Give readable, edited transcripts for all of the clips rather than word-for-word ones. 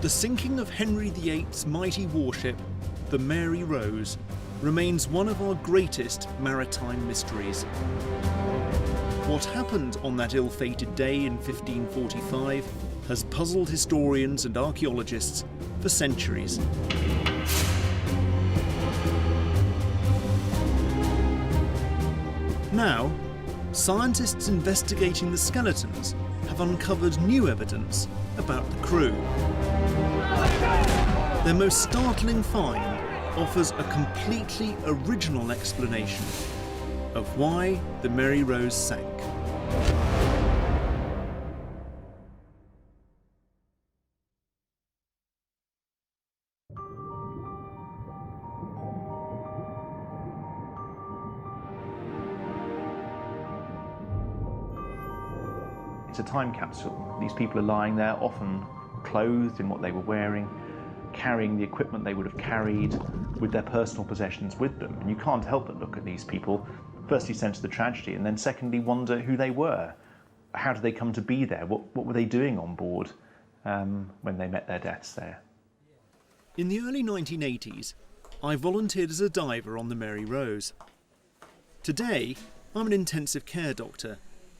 The sinking of Henry VIII's mighty warship, the Mary Rose, remains one of our greatest maritime mysteries. What happened on that ill-fated day in 1545 has puzzled historians and archaeologists for centuries. Now, scientists investigating the skeletons have uncovered new evidence about the crew. Their most startling find offers a completely original explanation of why the Mary Rose sank. It's a time capsule. These people are lying there, often clothed in what they were wearing, carrying the equipment they would have carried, with their personal possessions with them. And you can't help but look at these people, firstly sense the tragedy, and then secondly wonder who they were. How did they come to be there? What were they doing on board when they met their deaths there? In the early 1980s, I volunteered as a diver on the Mary Rose. Today, I'm an intensive care doctor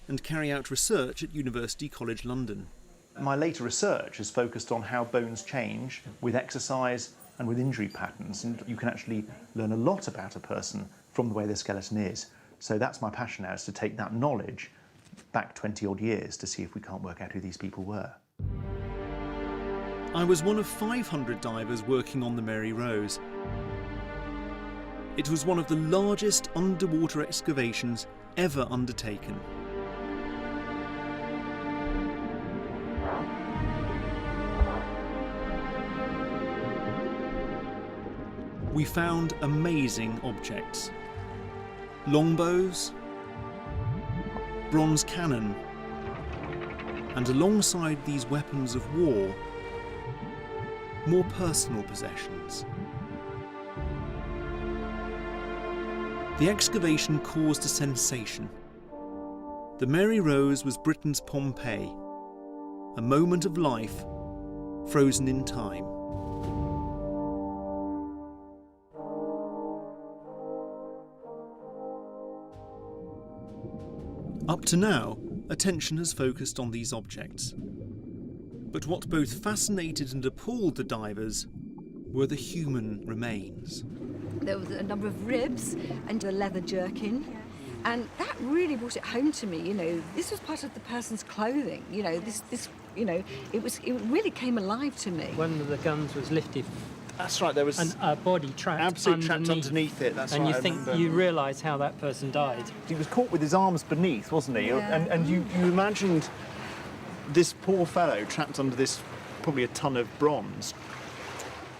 and carry out research at University College London. My later research has focused on how bones change with exercise and with injury patterns, and you can actually learn a lot about a person from the way their skeleton is. So that's my passion now, is to take that knowledge back 20 odd years to see if we can't work out who these people were. I was one of 500 divers working on the Mary Rose. It was one of the largest underwater excavations ever undertaken. We found amazing objects. Longbows, bronze cannon, and alongside these weapons of war, more personal possessions. The excavation caused a sensation. The Mary Rose was Britain's Pompeii, a moment of life frozen in time. Up to now, attention has focused on these objects. But what both fascinated and appalled the divers were the human remains. There was a number of ribs and a leather jerkin, and that really brought it home to me. You know, this was part of the person's clothing. You know, it really came alive to me. One of the guns was lifted. That's right, there was a body trapped absolutely trapped underneath it. That's and right, you realise how that person died. He was caught with his arms beneath, wasn't he? Yeah. And you imagined this poor fellow trapped under this, probably a ton of bronze,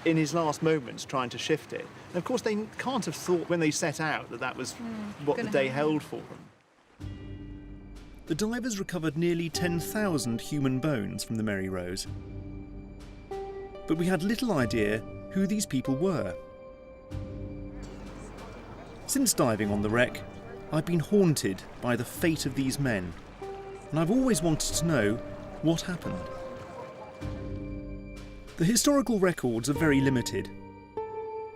in his last moments trying to shift it. And of course they can't have thought when they set out that that was what the day held for them. The divers recovered nearly 10,000 human bones from the Mary Rose. But we had little idea who these people were. Since diving on the wreck, I've been haunted by the fate of these men, and I've always wanted to know what happened. The historical records are very limited.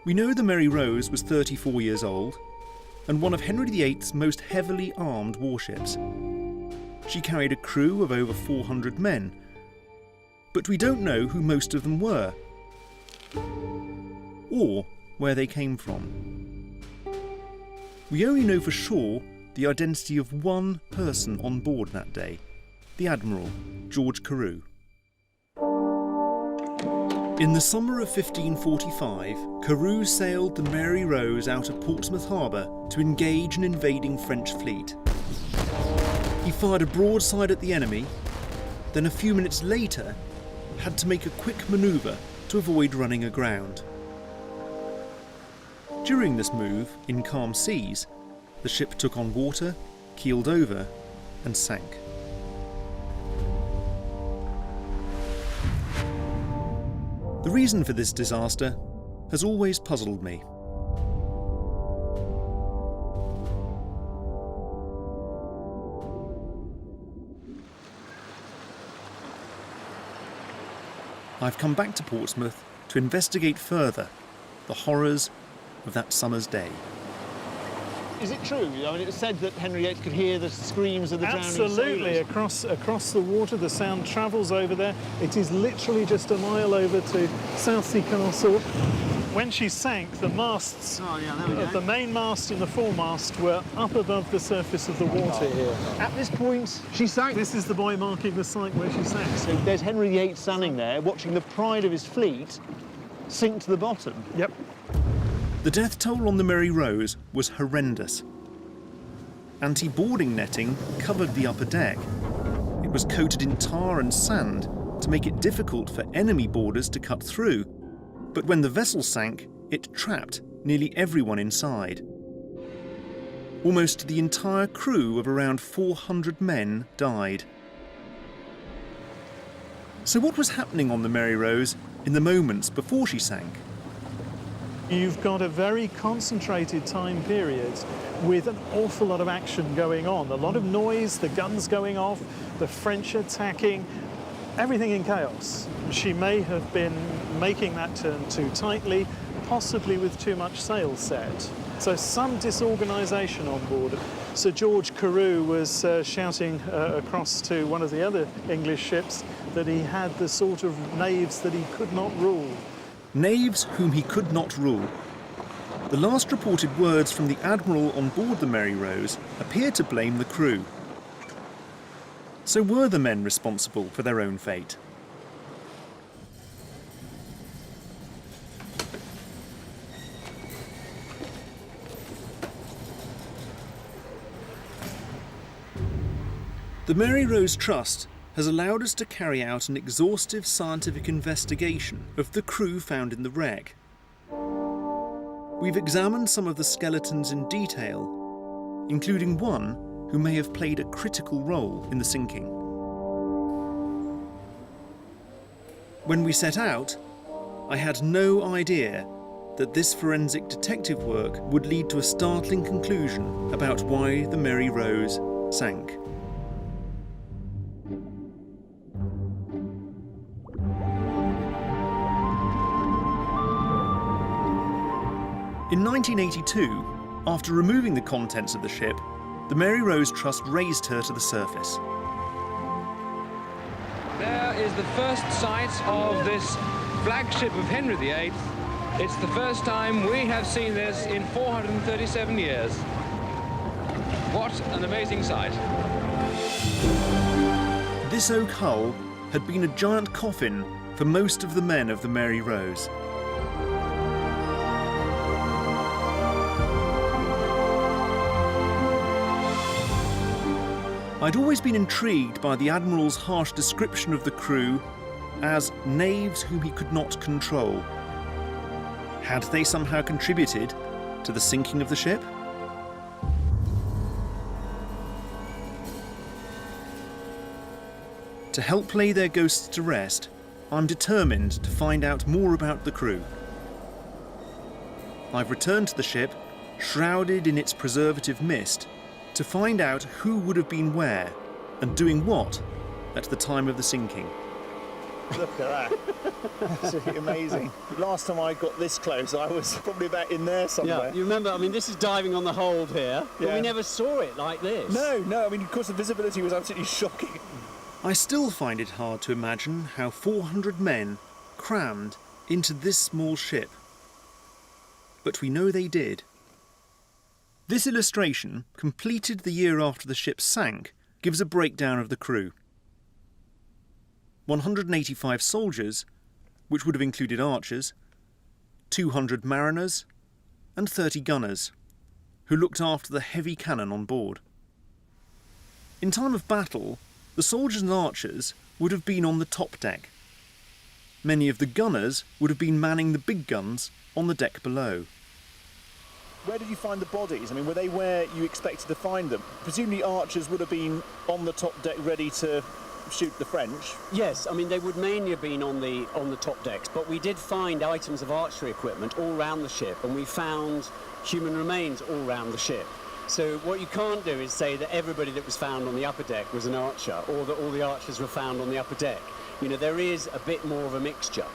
We know the Mary Rose was 34 years old and one of Henry VIII's most heavily armed warships. She carried a crew of over 400 men, but we don't know who most of them were or where they came from. We only know for sure the identity of one person on board that day, the Admiral, George Carew. In the summer of 1545, Carew sailed the Mary Rose out of Portsmouth Harbour to engage an invading French fleet. He fired a broadside at the enemy, then a few minutes later had to make a quick manoeuvre to avoid running aground. During this move, in calm seas, the ship took on water, keeled over and sank. The reason for this disaster has always puzzled me. I've come back to Portsmouth to investigate further the horrors of that summer's day. Is it true? I mean, it's said that Henry VIII could hear the screams of the drowning Absolutely. sailors. Across the water, the sound travels over there. It is literally just a mile over to Southsea Castle. When she sank, the masts of the main mast and the foremast were up above the surface of the water here. At this point, she sank. This is the buoy marking the site where she sank. So there's Henry VIII standing there, watching the pride of his fleet sink to the bottom. Yep. The death toll on the Mary Rose was horrendous. Anti-boarding netting covered the upper deck. It was coated in tar and sand to make it difficult for enemy boarders to cut through. But when the vessel sank, it trapped nearly everyone inside. Almost the entire crew of around 400 men died. So what was happening on the Mary Rose in the moments before she sank? You've got a very concentrated time period with an awful lot of action going on. A lot of noise, the guns going off, the French attacking, everything in chaos. She may have been making that turn too tightly, possibly with too much sail set. So some disorganisation on board. Sir George Carew was shouting across to one of the other English ships that he had the sort of knaves that he could not rule. Knaves whom he could not rule. The last reported words from the Admiral on board the Mary Rose appear to blame the crew. So were the men responsible for their own fate? The Mary Rose Trust has allowed us to carry out an exhaustive scientific investigation of the crew found in the wreck. We've examined some of the skeletons in detail, including one who may have played a critical role in the sinking. When we set out, I had no idea that this forensic detective work would lead to a startling conclusion about why the Mary Rose sank. In 1982, after removing the contents of the ship, the Mary Rose Trust raised her to the surface. There is the first sight of this flagship of Henry VIII. It's the first time we have seen this in 437 years. What an amazing sight. This oak hull had been a giant coffin for most of the men of the Mary Rose. I'd always been intrigued by the Admiral's harsh description of the crew as knaves whom he could not control. Had they somehow contributed to the sinking of the ship? To help lay their ghosts to rest, I'm determined to find out more about the crew. I've returned to the ship, shrouded in its preservative mist, to find out who would have been where and doing what at the time of the sinking. Look at that. Absolutely amazing. Last time I got this close, I was probably about in there somewhere. Yeah, you remember, I mean, this is diving on the hold here, but Yeah. we never saw it like this. No, I mean, of course, the visibility was absolutely shocking. I still find it hard to imagine how 400 men crammed into this small ship. But we know they did. This illustration, completed the year after the ship sank, gives a breakdown of the crew. 185 soldiers, which would have included archers, 200 mariners, and 30 gunners, who looked after the heavy cannon on board. In time of battle, the soldiers and archers would have been on the top deck. Many of the gunners would have been manning the big guns on the deck below. Where did you find the bodies? I mean, were they where you expected to find them? Presumably archers would have been on the top deck ready to shoot the French. Yes, I mean, they would mainly have been on the top decks, but we did find items of archery equipment all around the ship, and we found human remains all around the ship. So what you can't do is say that everybody that was found on the upper deck was an archer, or that all the archers were found on the upper deck. You know, there is a bit more of a mixture.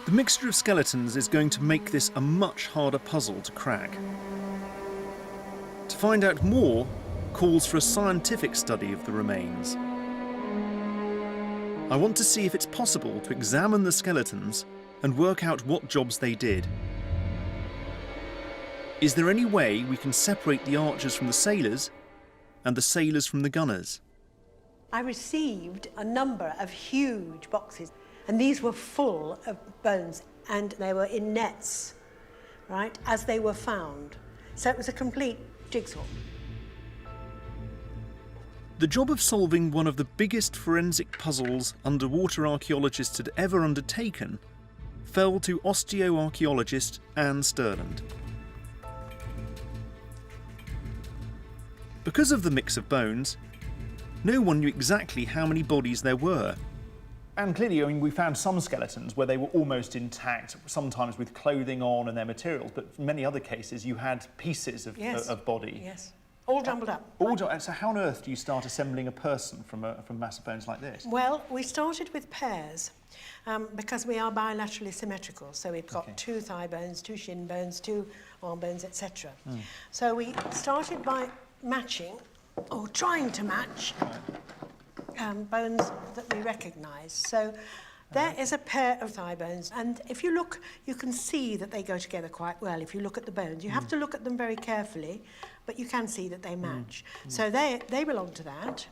The mixture of skeletons is going to make this a much harder puzzle to crack. To find out more calls for a scientific study of the remains. I want to see if it's possible to examine the skeletons and work out what jobs they did. Is there any way we can separate the archers from the sailors and the sailors from the gunners? I received a number of huge boxes, and these were full of bones, and they were in nets, right, as they were found. So it was a complete jigsaw. The job of solving one of the biggest forensic puzzles underwater archaeologists had ever undertaken fell to osteoarchaeologist Anne Sturland. Because of the mix of bones, no one knew exactly how many bodies there were. And clearly, I mean, we found some skeletons where they were almost intact, sometimes with clothing on and their materials, but in many other cases you had pieces of, Yes. of body. Yes, all jumbled up. So how on earth do you start assembling a person from massive bones like this? Well, we started with pairs because we are bilaterally symmetrical. So we've got two thigh bones, two shin bones, two arm bones, etc. So we started by matching, or trying to match, bones that we recognise. So there is a pair of thigh bones, and if you look, you can see that they go together quite well. If you look at the bones, you have to look at them very carefully, but you can see that they match. So they belong to that.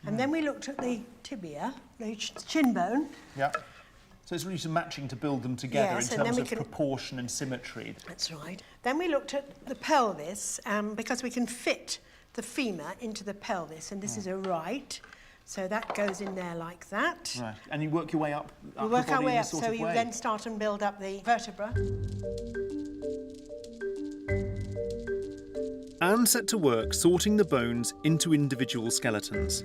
And then we looked at the tibia, the shin bone. Yeah. So it's really some matching to build them together Yes, in and then terms we of proportion and symmetry. That's right. Then we looked at the pelvis, because we can fit the femur into the pelvis, and this is a right. So that goes in there like that. Right. And you work your way up. We work our way up, so you way. then start and build up the vertebra. Anne set to work sorting the bones into individual skeletons.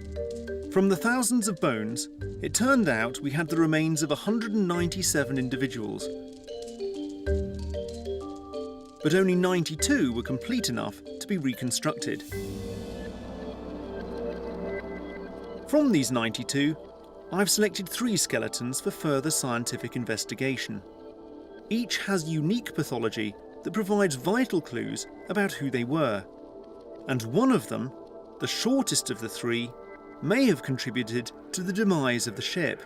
From the thousands of bones, it turned out we had the remains of 197 individuals. But only 92 were complete enough to be reconstructed. From these 92, I've selected 3 skeletons for further scientific investigation. Each has unique pathology that provides vital clues about who they were. And one of them, the shortest of the 3, may have contributed to the demise of the ship.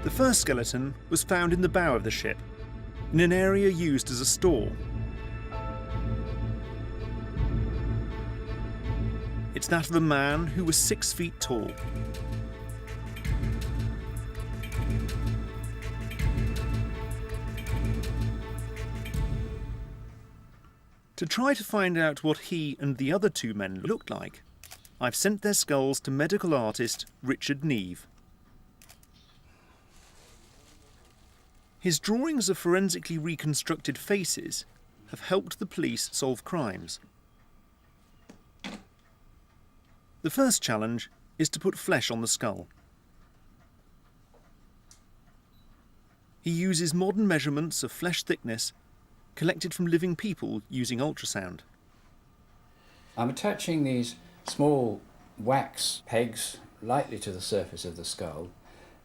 The first skeleton was found in the bow of the ship, in an area used as a store. It's that of a man who was 6 feet tall. To try to find out what he and the other 2 men looked like, I've sent their skulls to medical artist Richard Neve. His drawings of forensically reconstructed faces have helped the police solve crimes. The first challenge is to put flesh on the skull. He uses modern measurements of flesh thickness collected from living people using ultrasound. I'm attaching these small wax pegs lightly to the surface of the skull,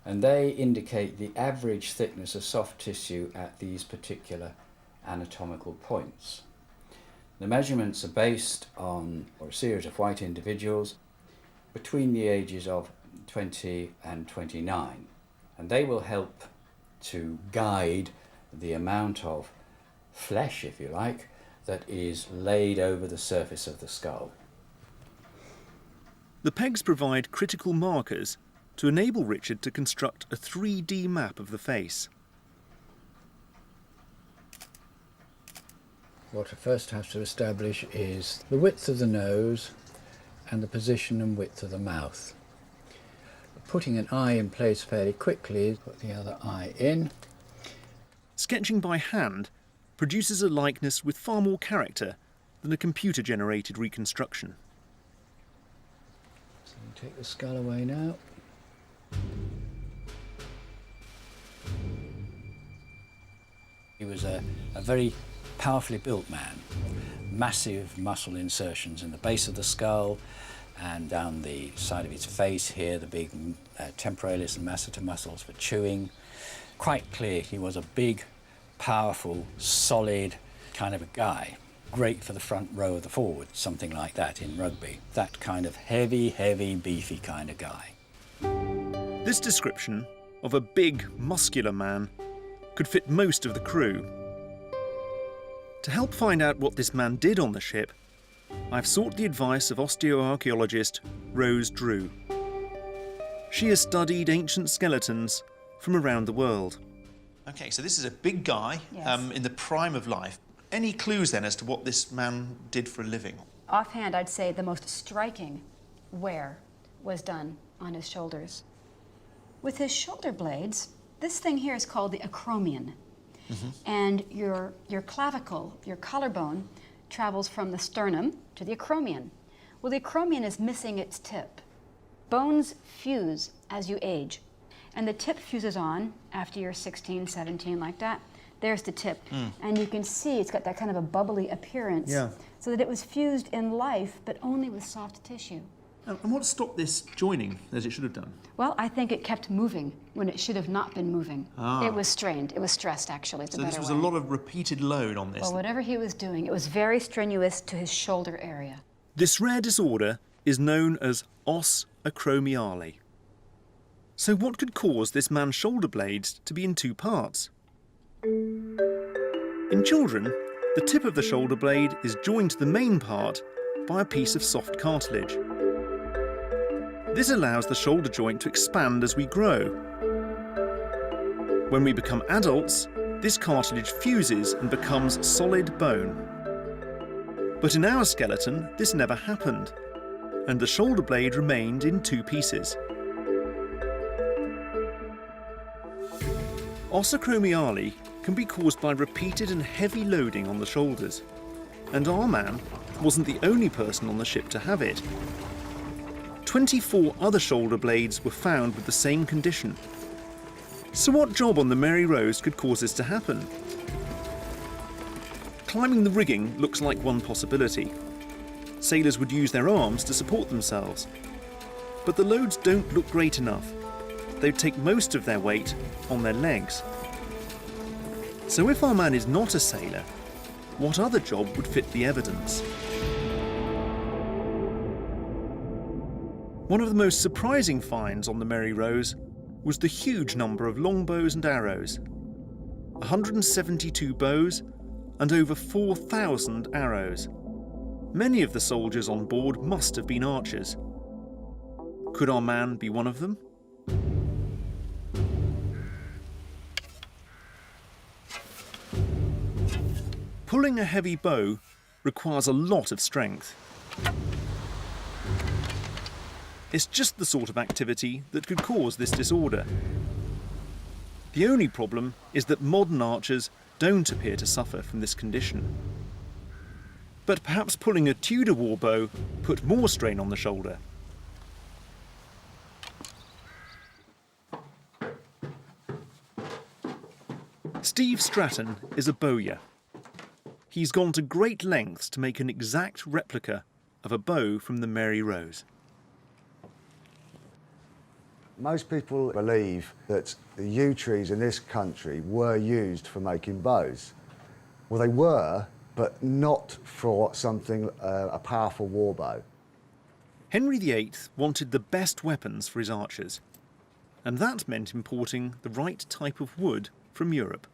and they indicate the average thickness of soft tissue at these particular anatomical points. The measurements are based on a series of white individuals between the ages of 20 and 29, and they will help to guide the amount of flesh, if you like, that is laid over the surface of the skull. The pegs provide critical markers to enable Richard to construct a 3D map of the face. What I first have to establish is the width of the nose and the position and width of the mouth. Putting an eye in place fairly quickly, put the other eye in. Sketching by hand produces a likeness with far more character than a computer-generated reconstruction. So you take the skull away now. He was a very powerfully built man. massive muscle insertions in the base of the skull and down the side of his face here, the big temporalis and masseter muscles for chewing. Quite clear he was a big, powerful, solid kind of a guy. Great for the front row of the forward, something like that in rugby. That kind of heavy, beefy kind of guy. This description of a big, muscular man could fit most of the crew. To help find out what this man did on the ship, I've sought the advice of osteoarchaeologist Rose Drew. She has studied ancient skeletons from around the world. Okay, so this is a big guy, Yes. in the prime of life. Any clues then as to what this man did for a living? Offhand, I'd say the most striking wear was done on his shoulders. With his shoulder blades, this thing here is called the acromion. And your clavicle, your collarbone, travels from the sternum to the acromion. Well, the acromion is missing its tip. Bones fuse as you age, and the tip fuses on after you're 16, 17, like that. There's the tip, and you can see it's got that kind of a bubbly appearance, so that it was fused in life, but only with soft tissue. And what stopped this joining as it should have done? Well, I think it kept moving when it should have not been moving. It was strained. It was stressed, actually. It's a better So this was way. a lot of repeated load on this. Well, whatever he was doing, it was very strenuous to his shoulder area. This rare disorder is known as os acromiale. So what could cause this man's shoulder blades to be in two parts? In children, the tip of the shoulder blade is joined to the main part by a piece of soft cartilage. This allows the shoulder joint to expand as we grow. When we become adults, this cartilage fuses and becomes solid bone. But in our skeleton, this never happened, and the shoulder blade remained in two pieces. Os acromiale can be caused by repeated and heavy loading on the shoulders, and our man wasn't the only person on the ship to have it. 24 other shoulder blades were found with the same condition. So what job on the Mary Rose could cause this to happen? Climbing the rigging looks like one possibility. Sailors would use their arms to support themselves. But the loads don't look great enough. They'd take most of their weight on their legs. So if our man is not a sailor, what other job would fit the evidence? One of the most surprising finds on the Mary Rose was the huge number of longbows and arrows. 172 bows and over 4,000 arrows. Many of the soldiers on board must have been archers. Could our man be one of them? Pulling a heavy bow requires a lot of strength. It's just the sort of activity that could cause this disorder. The only problem is that modern archers don't appear to suffer from this condition. But perhaps pulling a Tudor war bow put more strain on the shoulder. Steve Stratton is a bowyer. He's gone to great lengths to make an exact replica of a bow from the Mary Rose. Most people believe that the yew trees in this country were used for making bows. Well, they were, but not for something, a powerful war bow. Henry VIII wanted the best weapons for his archers, and that meant importing the right type of wood from Europe.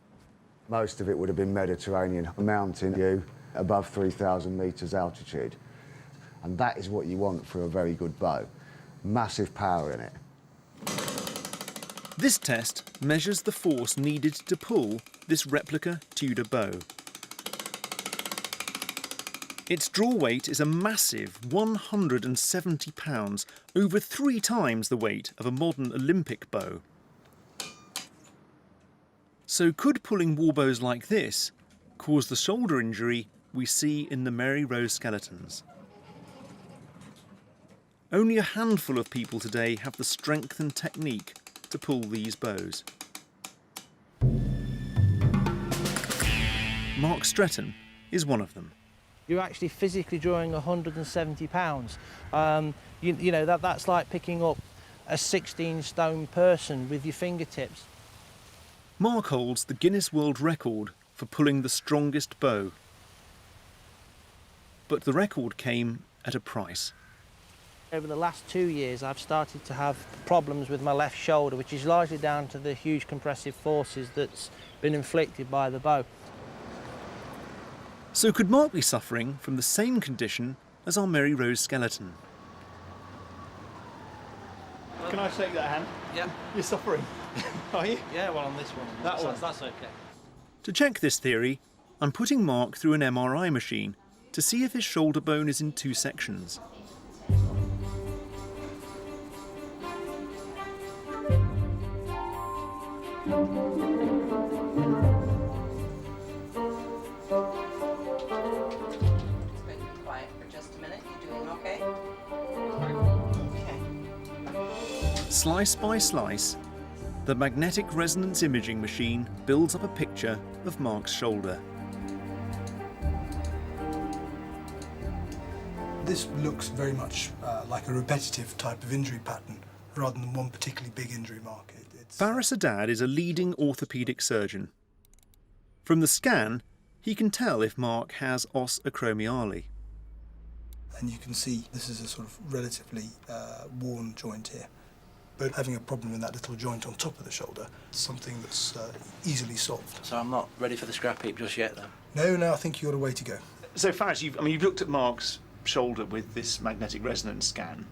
Most of it would have been Mediterranean mountain yew above 3,000 metres altitude. And that is what you want for a very good bow. Massive power in it. This test measures the force needed to pull this replica Tudor bow. Its draw weight is a massive 170 pounds, over 3 times the weight of a modern Olympic bow. So could pulling war bows like this cause the shoulder injury we see in the Mary Rose skeletons? Only a handful of people today have the strength and technique to pull these bows. Mark Stretton is one of them. You're actually physically drawing 170 pounds. You know, that's like picking up a 16-stone person with your fingertips. Mark holds the Guinness World Record for pulling the strongest bow. But the record came at a price. Over the last 2 years, I've started to have problems with my left shoulder, which is largely down to the huge compressive forces that's been inflicted by the bow. So could Mark be suffering from the same condition as our Mary Rose skeleton? Can I shake that hand? Yeah. You're suffering, are you? Yeah, well, on this one. That's okay. To check this theory, I'm putting Mark through an MRI machine to see if his shoulder bone is in 2 sections. Slice by slice, the magnetic resonance imaging machine builds up a picture of Mark's shoulder. This looks very much like a repetitive type of injury pattern rather than one particularly big injury mark. Faris Haddad is a leading orthopaedic surgeon. From the scan, he can tell if Mark has os acromiale. And you can see this is a sort of relatively worn joint here. But having a problem in that little joint on top of the shoulder is something that's easily solved. So I'm not ready for the scrap heap just yet, then? No, I think you've got a way to go. So Faris, you've looked at Mark's shoulder with this magnetic resonance scan.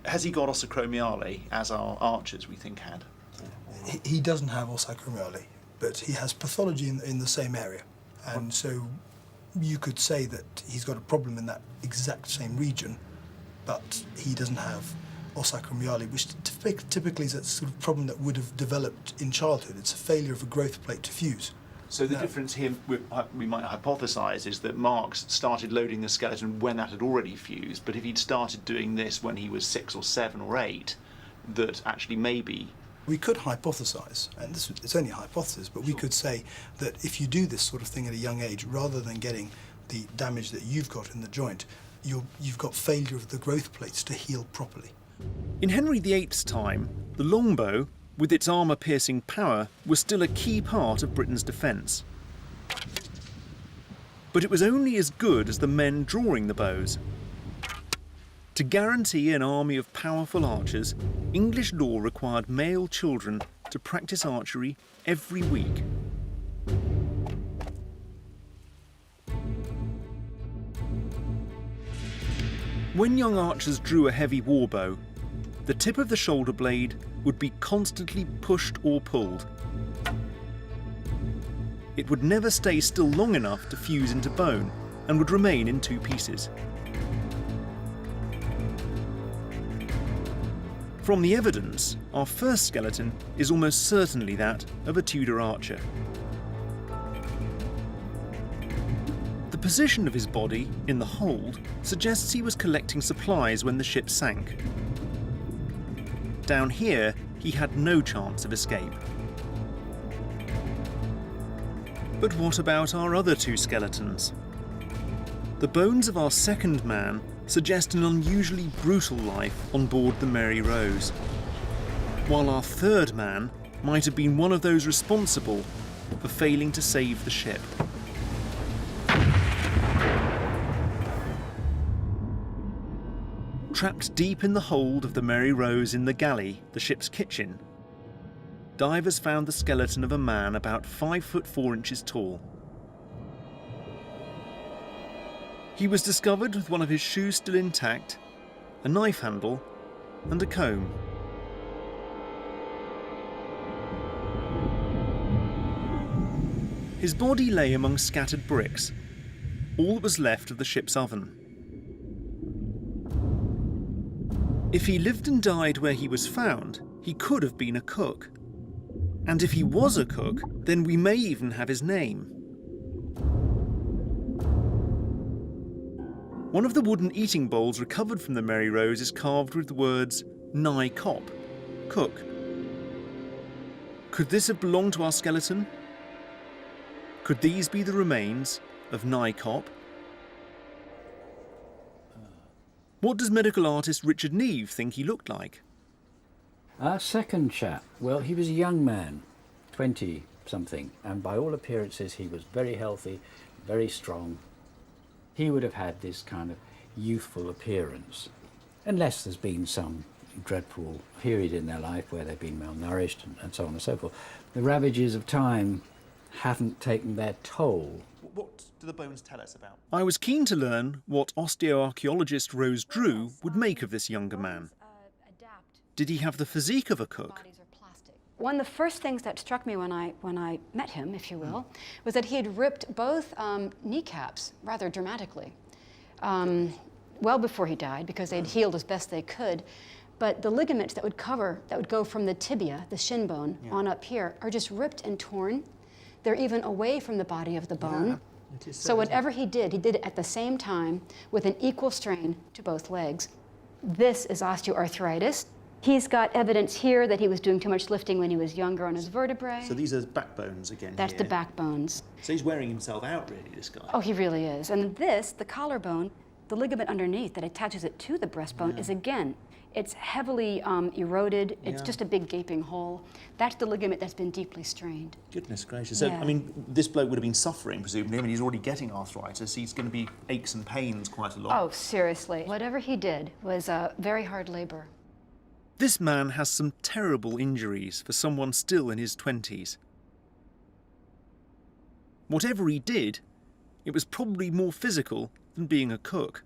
Has he got os acromiale, as our archers, we think, had? He doesn't have os acromiale, but he has pathology in the same area. And so you could say that he's got a problem in that exact same region, but he doesn't have os acromiale, which typically is a sort of problem that would have developed in childhood. It's a failure of a growth plate to fuse. So the difference here, we might hypothesise, is that Mark's started loading the skeleton when that had already fused, but if he'd started doing this when he was 6 or 7 or 8, that actually maybe... We could hypothesise, and it's only a hypothesis, but we could say that if you do this sort of thing at a young age, rather than getting the damage that you've got in the joint, you've got failure of the growth plates to heal properly. In Henry VIII's time, the longbow, with its armour-piercing power, was still a key part of Britain's defence. But it was only as good as the men drawing the bows. To guarantee an army of powerful archers, English law required male children to practice archery every week. When young archers drew a heavy warbow, the tip of the shoulder blade would be constantly pushed or pulled. It would never stay still long enough to fuse into bone and would remain in 2 pieces. From the evidence, our first skeleton is almost certainly that of a Tudor archer. The position of his body in the hold suggests he was collecting supplies when the ship sank. Down here, he had no chance of escape. But what about our other 2 skeletons? The bones of our second man suggest an unusually brutal life on board the Mary Rose, while our third man might have been one of those responsible for failing to save the ship. Trapped deep in the hold of the Mary Rose in the galley, the ship's kitchen, divers found the skeleton of a man about 5 foot 4 inches tall. He was discovered with one of his shoes still intact, a knife handle, and a comb. His body lay among scattered bricks, all that was left of the ship's oven. If he lived and died where he was found, he could have been a cook. And if he was a cook, then we may even have his name. One of the wooden eating bowls recovered from the Mary Rose is carved with the words "Nye Cop," cook. Could this have belonged to our skeleton? Could these be the remains of Nye Cop? What does medical artist Richard Neve think he looked like? Our second chap, well, he was a young man, 20-something, and by all appearances he was very healthy, very strong. He would have had this kind of youthful appearance, unless there's been some dreadful period in their life where they've been malnourished and so on and so forth. The ravages of time haven't taken their toll. What do the bones tell us about? I was keen to learn what osteoarchaeologist Rose Drew would make of this younger man. Did he have the physique of a cook? One of the first things that struck me when I met him, if you will, was that he had ripped both kneecaps rather dramatically, well before he died, because they'd healed as best they could. But the ligaments that would go from the tibia, the shin bone, on up here, are just ripped and torn. They're even away from the body of the bone. Yeah, so whatever he did it at the same time with an equal strain to both legs. This is osteoarthritis. He's got evidence here that he was doing too much lifting when he was younger on his vertebrae. So these are backbones again. That's here. the backbones. So he's wearing himself out, really, this guy. Oh, he really is. And this, the collarbone, the ligament underneath that attaches it to the breastbone is, again, it's heavily eroded. It's just a big gaping hole. That's the ligament that's been deeply strained. Goodness gracious. So, I mean, this bloke would have been suffering, presumably. I mean, he's already getting arthritis. He's going to be aches and pains quite a lot. Oh, seriously. Whatever he did was very hard labor. This man has some terrible injuries for someone still in his 20s. Whatever he did, it was probably more physical than being a cook.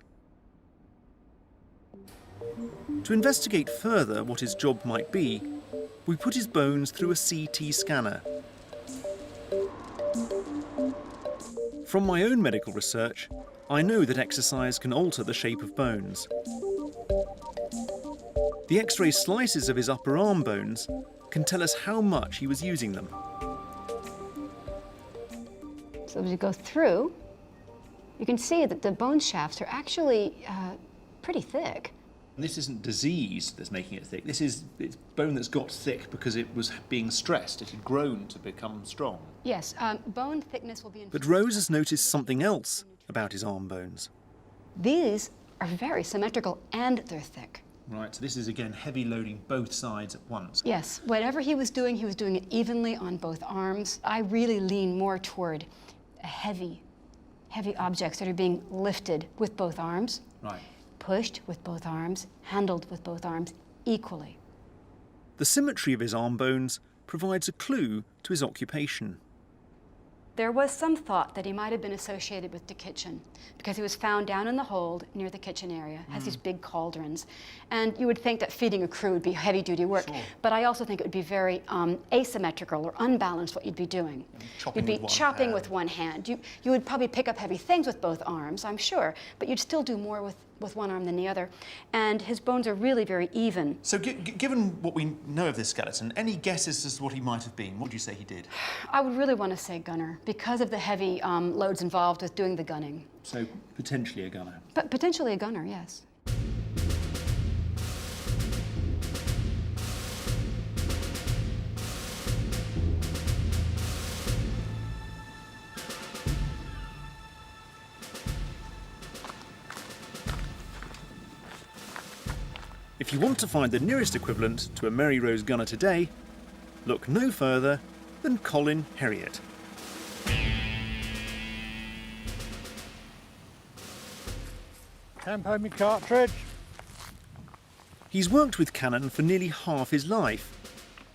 To investigate further what his job might be, we put his bones through a CT scanner. From my own medical research, I know that exercise can alter the shape of bones. The X-ray slices of his upper arm bones can tell us how much he was using them. So as you go through, you can see that the bone shafts are actually pretty thick. And this isn't disease that's making it thick. It's bone that's got thick because it was being stressed. It had grown to become strong. Yes, bone thickness will be... But Rose has noticed something else about his arm bones. These are very symmetrical and they're thick. Right, so this is again heavy loading both sides at once. Yes, whatever he was doing it evenly on both arms. I really lean more toward heavy objects that are being lifted with both arms. Right. Pushed with both arms, handled with both arms equally. The symmetry of his arm bones provides a clue to his occupation. There was some thought that he might have been associated with the kitchen because he was found down in the hold near the kitchen area, has these big cauldrons. And you would think that feeding a crew would be heavy-duty work, but I also think it would be very asymmetrical or unbalanced what you'd be doing. You'd be chopping with one hand. You would probably pick up heavy things with both arms, I'm sure, but you'd still do more with one arm than the other. And his bones are really very even. So given what we know of this skeleton, any guesses as to what he might have been? What would you say he did? I would really want to say gunner because of the heavy loads involved with doing the gunning. So potentially a gunner? But potentially a gunner, yes. If you want to find the nearest equivalent to a Mary Rose gunner today, look no further than Colin Heriot. Tempo me cartridge. He's worked with cannon for nearly half his life.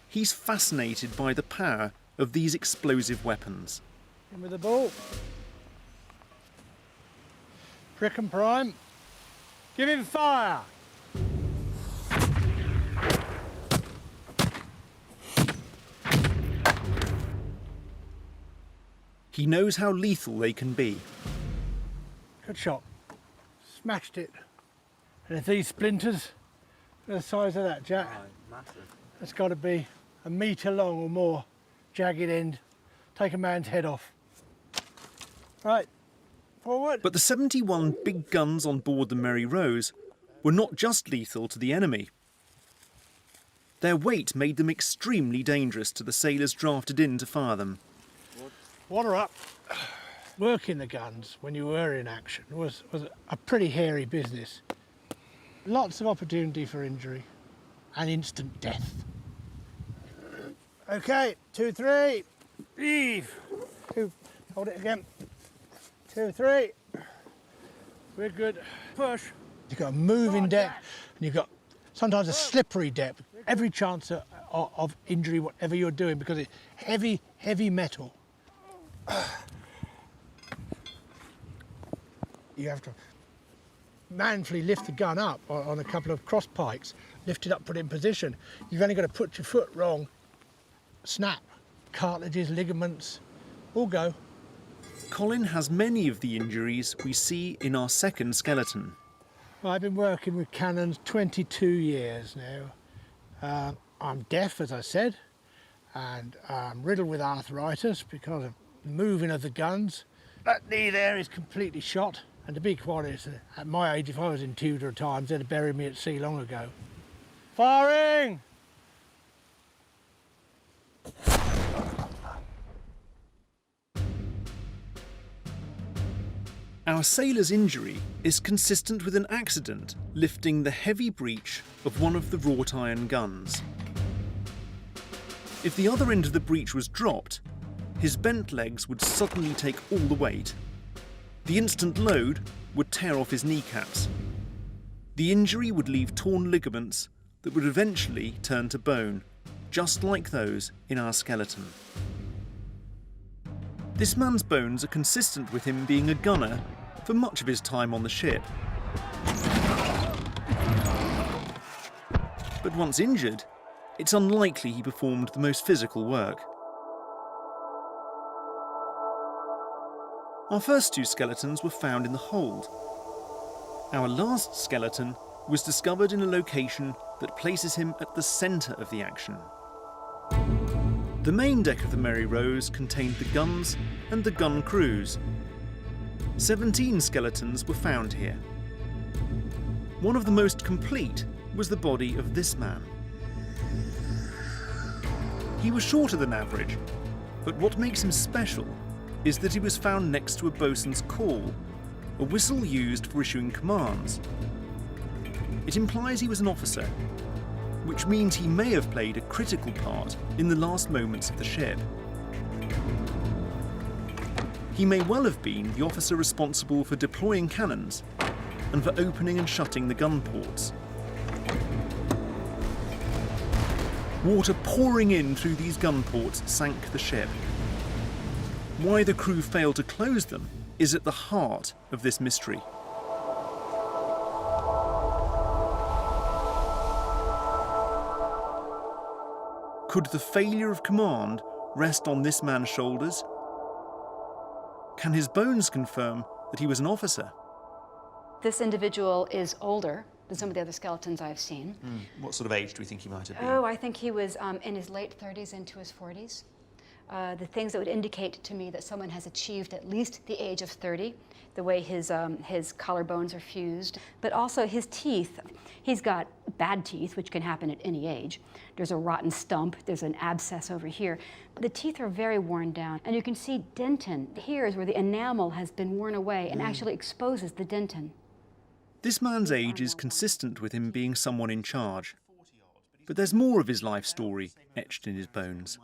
He's fascinated by the power of these explosive weapons. In with the ball. Prick and prime. Give him fire. He knows how lethal they can be. Good shot. Smashed it. And if these splinters are the size of that, Jack, that's got to be a metre long or more, jagged end. Take a man's head off. Right, forward. But the 71 big guns on board the Mary Rose were not just lethal to the enemy. Their weight made them extremely dangerous to the sailors drafted in to fire them. Water up. Working the guns when you were in action was a pretty hairy business. Lots of opportunity for injury and instant death. Okay, 2, 3, heave. 2, hold it again. 2, 3. We're good. Push. You've got a moving deck, and you've got sometimes a slippery deck. Every chance of injury, whatever you're doing, because it's heavy, heavy metal. You have to manfully lift the gun up on a couple of cross pikes, lift it up, put it in position. You've only got to put your foot wrong, snap. Cartilages, ligaments, all go. Colin has many of the injuries we see in our second skeleton. I've been working with cannons 22 years now. I'm deaf, as I said, and I'm riddled with arthritis because of the moving of the guns. That knee there is completely shot, and to be quite honest, at my age, if I was in Tudor times, they'd have buried me at sea long ago. Firing! Our sailor's injury is consistent with an accident lifting the heavy breech of one of the wrought iron guns. If the other end of the breech was dropped, his bent legs would suddenly take all the weight. The instant load would tear off his kneecaps. The injury would leave torn ligaments that would eventually turn to bone, just like those in our skeleton. This man's bones are consistent with him being a gunner for much of his time on the ship. But once injured, it's unlikely he performed the most physical work. Our first 2 skeletons were found in the hold. Our last skeleton was discovered in a location that places him at the centre of the action. The main deck of the Mary Rose contained the guns and the gun crews. 17 skeletons were found here. One of the most complete was the body of this man. He was shorter than average, but what makes him special is that he was found next to a bosun's call, a whistle used for issuing commands. It implies he was an officer, which means he may have played a critical part in the last moments of the ship. He may well have been the officer responsible for deploying cannons and for opening and shutting the gun ports. Water pouring in through these gun ports sank the ship. Why the crew failed to close them is at the heart of this mystery. Could the failure of command rest on this man's shoulders? Can his bones confirm that he was an officer? This individual is older than some of the other skeletons I've seen. What sort of age do we think he might have been? Oh, I think he was in his late 30s into his 40s. The things that would indicate to me that someone has achieved at least the age of 30, the way his collarbones are fused, but also his teeth. He's got bad teeth, which can happen at any age. There's a rotten stump, there's an abscess over here. The teeth are very worn down, and you can see dentin. Here is where the enamel has been worn away and actually exposes the dentin. This man's age is consistent with him being someone in charge. But there's more of his life story etched in his bones.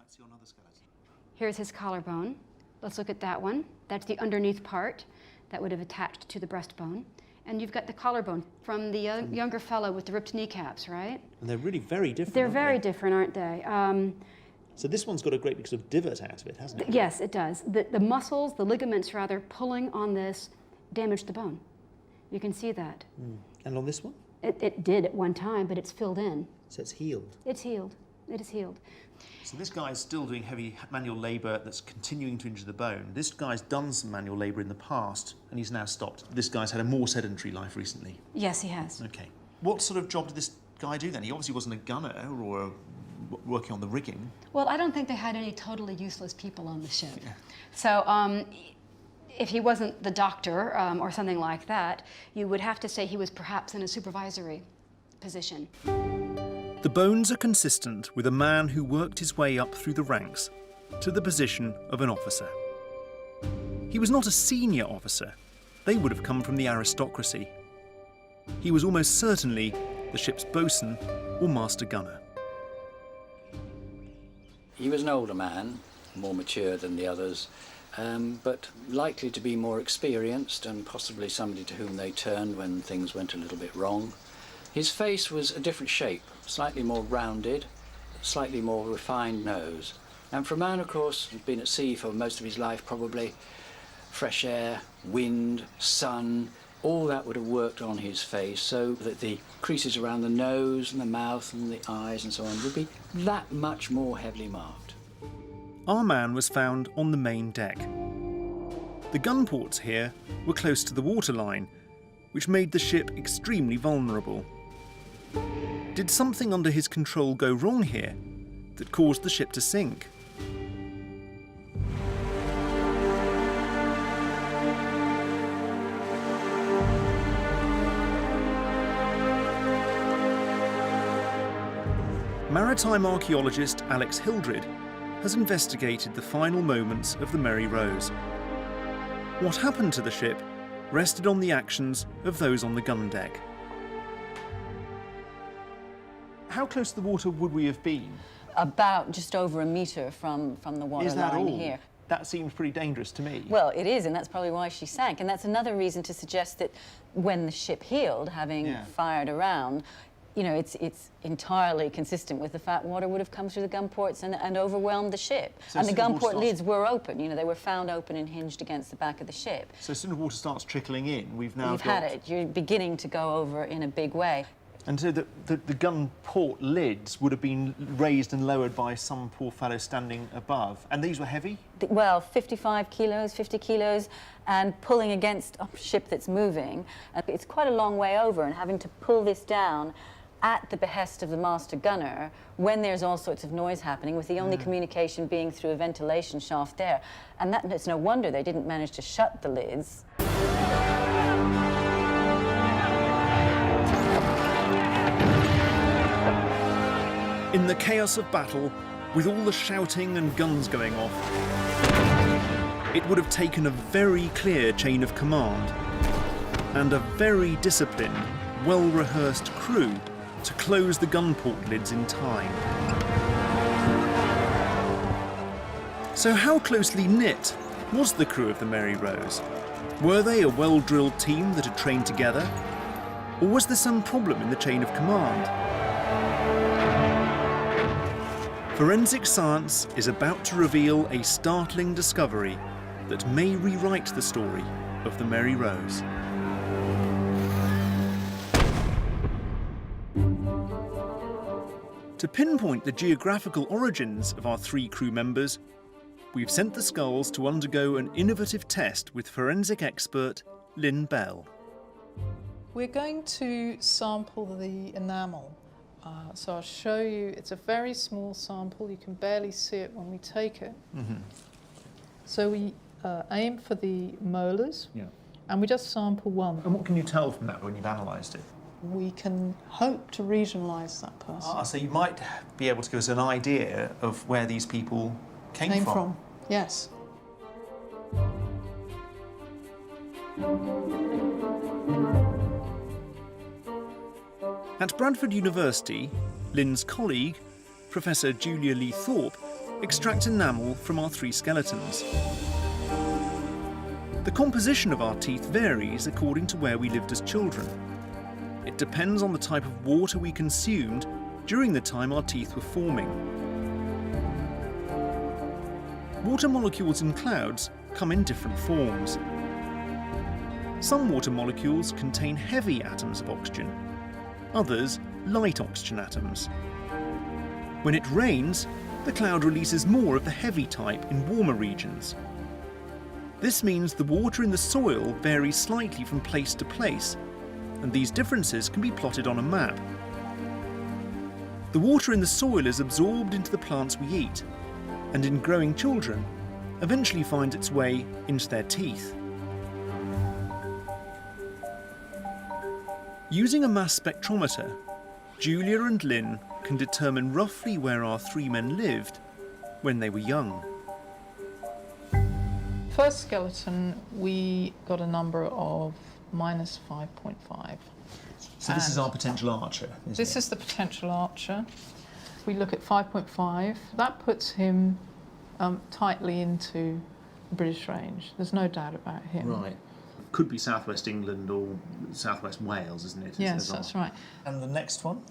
Here's his collarbone. Let's look at that one. That's the underneath part that would have attached to the breastbone. And you've got the collarbone from the younger fellow with the ripped kneecaps, right? And they're really very different. They're very different, aren't they? So this one's got a great big sort of divot out of it, hasn't it? Yes, it does. The muscles, the ligaments rather, pulling on this damaged the bone. You can see that. And on this one? It did at one time, but it's filled in. So it's healed? It's healed. It is healed. So this guy's still doing heavy manual labour that's continuing to injure the bone. This guy's done some manual labour in the past, and he's now stopped. This guy's had a more sedentary life recently. Yes, he has. Okay. What sort of job did this guy do then? He obviously wasn't a gunner or working on the rigging. Well, I don't think they had any totally useless people on the ship. Yeah. So if he wasn't the doctor or something like that, you would have to say he was perhaps in a supervisory position. The bones are consistent with a man who worked his way up through the ranks to the position of an officer. He was not a senior officer. They would have come from the aristocracy. He was almost certainly the ship's boatswain or master gunner. He was an older man, more mature than the others, but likely to be more experienced and possibly somebody to whom they turned when things went a little bit wrong. His face was a different shape, slightly more rounded, slightly more refined nose. And for a man, of course, who'd been at sea for most of his life probably, fresh air, wind, sun, all that would have worked on his face so that the creases around the nose and the mouth and the eyes and so on would be that much more heavily marked. Our man was found on the main deck. The gun ports here were close to the waterline, which made the ship extremely vulnerable. Did something under his control go wrong here that caused the ship to sink? Maritime archaeologist Alex Hildred has investigated the final moments of the Mary Rose. What happened to the ship rested on the actions of those on the gun deck. How close to the water would we have been? About just over a metre from the water Is that line all? here. That seems pretty dangerous to me. Well, it is, and that's probably why she sank. And that's another reason to suggest that when the ship heeled, having fired around, you know, it's entirely consistent with the fact water would have come through the gun ports and overwhelmed the ship. So and the gun port lids were open, you know, they were found open and hinged against the back of the ship. So as soon as water starts trickling in, we've now You've had it. You're beginning to go over in a big way. And so the gun port lids would have been raised and lowered by some poor fellow standing above. And these were heavy? Well, 55 kilos, 50 kilos, and pulling against a ship that's moving. It's quite a long way over, and having to pull this down at the behest of the master gunner when there's all sorts of noise happening, with the only communication being through a ventilation shaft there. And it's no wonder they didn't manage to shut the lids. In the chaos of battle, with all the shouting and guns going off, it would have taken a very clear chain of command and a very disciplined, well-rehearsed crew to close the gun port lids in time. So how closely knit was the crew of the Mary Rose? Were they a well-drilled team that had trained together? Or was there some problem in the chain of command? Forensic science is about to reveal a startling discovery that may rewrite the story of the Mary Rose. To pinpoint the geographical origins of our 3 crew members, we've sent the skulls to undergo an innovative test with forensic expert Lynn Bell. We're going to sample the enamel. So I'll show you, it's a very small sample, you can barely see it when we take it. So we aim for the molars, and we just sample one. And what can you tell from that when you've analysed it? We can hope to regionalise that person. So you might be able to give us an idea of where these people came from. Yes. At Bradford University, Lynn's colleague, Professor Julia Lee Thorpe, extracts enamel from our 3 skeletons. The composition of our teeth varies according to where we lived as children. It depends on the type of water we consumed during the time our teeth were forming. Water molecules in clouds come in different forms. Some water molecules contain heavy atoms of oxygen, others light oxygen atoms. When it rains, the cloud releases more of the heavy type in warmer regions. This means the water in the soil varies slightly from place to place, and these differences can be plotted on a map. The water in the soil is absorbed into the plants we eat, and in growing children, eventually finds its way into their teeth. Using a mass spectrometer, Julia and Lynn can determine roughly where our 3 men lived when they were young. First skeleton, we got a number of minus 5.5. So this is our potential archer, isn't This it? is the potential archer. If we look at 5.5, that puts him tightly into the British range. There's no doubt about him. Right. Could be southwest England or southwest Wales, isn't it? Yes, that's right. And the next one?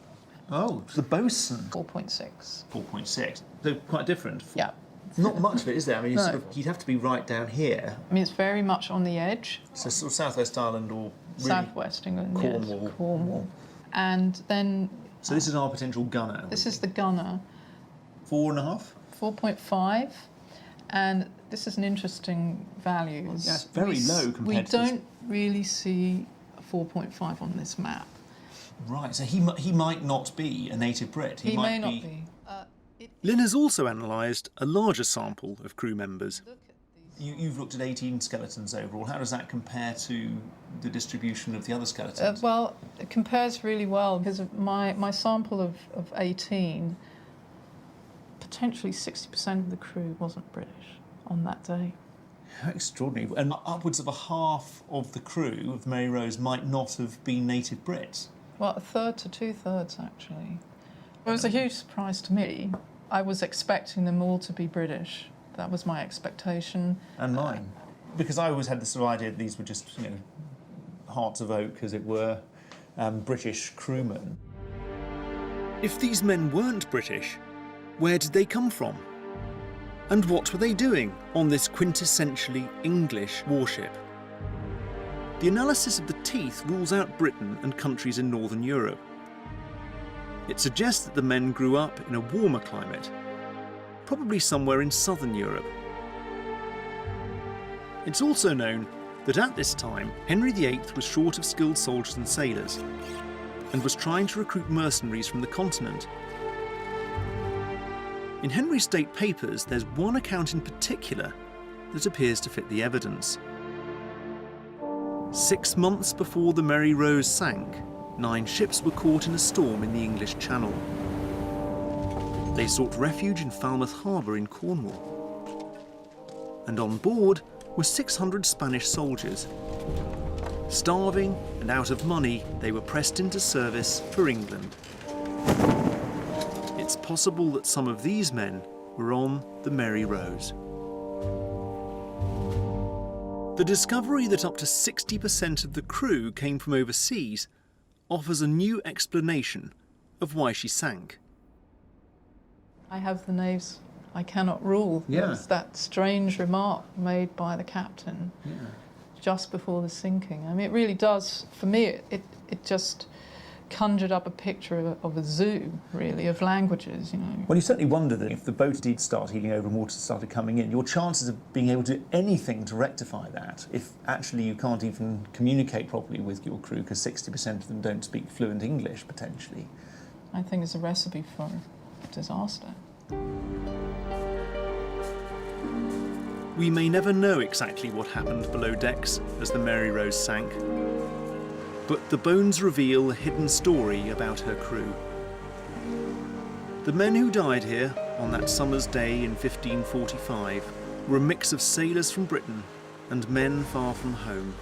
Oh, the bosun. 4.6. 4.6. So quite different. Yeah. Not much of it, is there? I mean, No. sort of, you'd have to be right down here. I mean, it's very much on the edge. So sort of southwest Ireland or really Southwest England, Cornwall. yes, Cornwall. And then... So this is our potential gunner. This is the gunner. 4.5? 4.5. And this is an interesting value. Well, yeah, it's very low compared we to don't really see a 4.5 on this map. Right, so he might not be a native Brit. He may not be. Lynn has also analysed a larger sample of crew members. You've looked at 18 skeletons overall. How does that compare to the distribution of the other skeletons? Well, it compares really well because of my sample of 18, potentially 60% of the crew wasn't British on that day. How extraordinary. And upwards of a half of the crew of Mary Rose might not have been native Brits. Well, a third to two-thirds, actually. It was a huge surprise to me. I was expecting them all to be British. That was my expectation. And mine. Because I always had this sort of idea that these were just, you know, hearts of oak, as it were, British crewmen. If these men weren't British, where did they come from? And what were they doing on this quintessentially English warship? The analysis of the teeth rules out Britain and countries in Northern Europe. It suggests that the men grew up in a warmer climate, probably somewhere in southern Europe. It's also known that at this time, Henry VIII was short of skilled soldiers and sailors, and was trying to recruit mercenaries from the continent. In Henry's state papers, there's one account in particular that appears to fit the evidence. 6 months before the Mary Rose sank, 9 ships were caught in a storm in the English Channel. They sought refuge in Falmouth Harbour in Cornwall. And on board were 600 Spanish soldiers. Starving and out of money, they were pressed into service for England. It's possible that some of these men were on the Mary Rose. The discovery that up to 60% of the crew came from overseas offers a new explanation of why she sank. I have the knaves I cannot rule. Yeah. It was that strange remark made by the captain just before the sinking. I mean, it really does, for me, it just conjured up a picture of a zoo, really, of languages, you know. Well, you certainly wonder that if the boat did start heeling over and water started coming in, your chances of being able to do anything to rectify that, if actually you can't even communicate properly with your crew because 60% of them don't speak fluent English, potentially. I think it's a recipe for disaster. We may never know exactly what happened below decks as the Mary Rose sank, but the bones reveal a hidden story about her crew. The men who died here on that summer's day in 1545 were a mix of sailors from Britain and men far from home.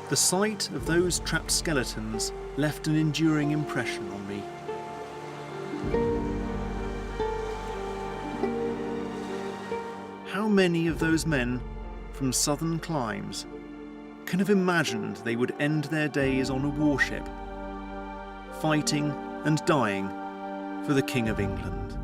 The sight of those trapped skeletons left an enduring impression on me. How many of those men from southern climes can have imagined they would end their days on a warship, fighting and dying for the King of England?